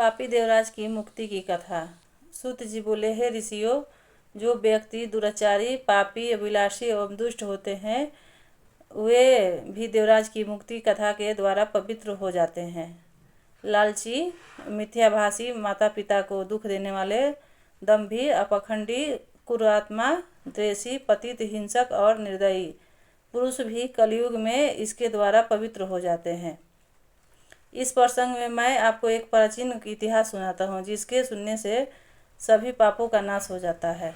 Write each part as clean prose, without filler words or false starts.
पापी देवराज की मुक्ति की कथा। सूत जी बोले, हे ऋषियों, जो व्यक्ति दुराचारी, पापी, अभिलाषी एवं दुष्ट होते हैं वे भी देवराज की मुक्ति कथा के द्वारा पवित्र हो जाते हैं। लालची, मिथ्याभाषी, माता पिता को दुख देने वाले, दंभी, अपखंडी, कुरात्मा, द्वेषी, पतित, हिंसक और निर्दयी पुरुष भी कलयुग में इसके द्वारा पवित्र हो जाते हैं। इस प्रसंग में मैं आपको एक प्राचीन इतिहास सुनाता हूँ जिसके सुनने से सभी पापों का नाश हो जाता है।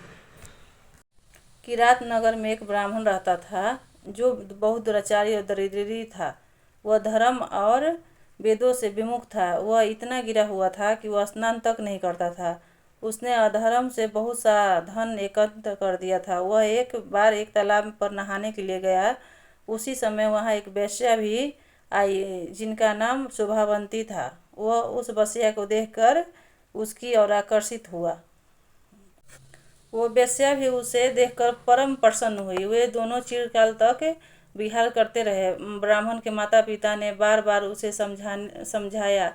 किरात नगर में एक ब्राह्मण रहता था जो बहुत दुराचारी और दरिद्री था। वह धर्म और वेदों से विमुख था। वह इतना गिरा हुआ था कि वह स्नान तक नहीं करता था। उसने अधर्म से बहुत सा धन एकत्र कर दिया था। वह एक बार एक तालाब पर नहाने के लिए गया। उसी समय वहाँ एक वेश्या भी आई जिनका नाम शोभावंती था। वह उस वेश्या को देखकर उसकी ओर आकर्षित हुआ। वो वेश्या भी उसे देखकर परम प्रसन्न हुई। वे दोनों चिरकाल तक विहार करते रहे। ब्राह्मण के माता पिता ने बार बार उसे समझाया,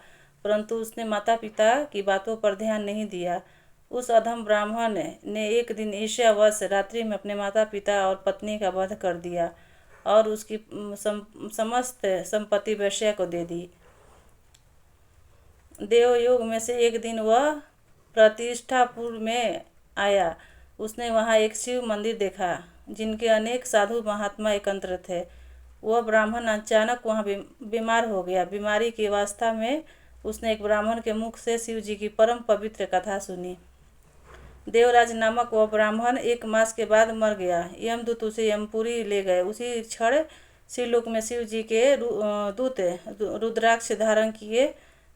परंतु उसने माता पिता की बातों पर ध्यान नहीं दिया। उस अधम ब्राह्मण ने एक दिन ईर्ष्यावश रात्रि में अपने माता पिता और पत्नी का वध कर दिया और उसकी समस्त संपत्ति वेश्या को दे दी। देवयोग में से एक दिन वह प्रतिष्ठापुर में आया। उसने वहाँ एक शिव मंदिर देखा जिनके अनेक साधु महात्मा एकत्र थे। वह ब्राह्मण अचानक वहाँ बीमार हो गया। बीमारी की अवस्था में उसने एक ब्राह्मण के मुख से शिव जी की परम पवित्र कथा सुनी। देवराज नामक वह ब्राह्मण 1 मास के बाद मर गया। यमदूत उसे यमपुरी ले गए। उसी क्षण शिवलोक में शिव जी के दूत रुद्राक्ष धारण किए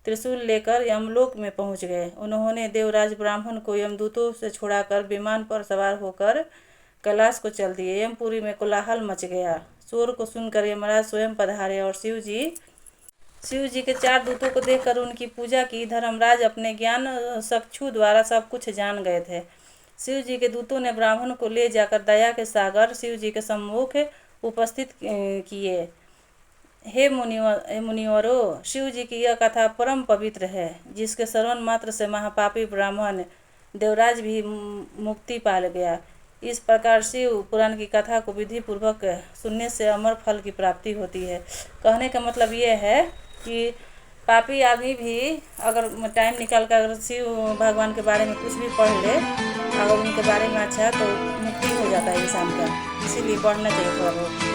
त्रिशूल लेकर यमलोक में पहुंच गए। उन्होंने देवराज ब्राह्मण को यमदूतों से छुड़ाकर विमान पर सवार होकर कैलाश को चल दिए। यमपुरी में कोलाहल मच गया। शोर को सुनकर यमराज स्वयं पधारे और शिव जी के 4 दूतों को देखकर उनकी पूजा की। धर्मराज अपने ज्ञान चक्षु द्वारा सब कुछ जान गए थे। शिव जी के दूतों ने ब्राह्मण को ले जाकर दया के सागर शिव जी के सम्मुख उपस्थित किए। हे मुनिवरों, शिव जी की यह कथा परम पवित्र है जिसके श्रवण मात्र से महापापी ब्राह्मण देवराज भी मुक्ति पा गया। इस प्रकार शिव पुराण की कथा को विधि पूर्वक सुनने से अमर फल की प्राप्ति होती है। कहने का मतलब ये है कि पापी आदमी भी अगर टाइम निकाल कर अगर शिव भगवान के बारे में कुछ भी पढ़ ले, अगर उनके बारे में अच्छा, तो मुक्ति हो जाता है इंसान का। इसीलिए पढ़ना चाहिए थोड़ा बहुत।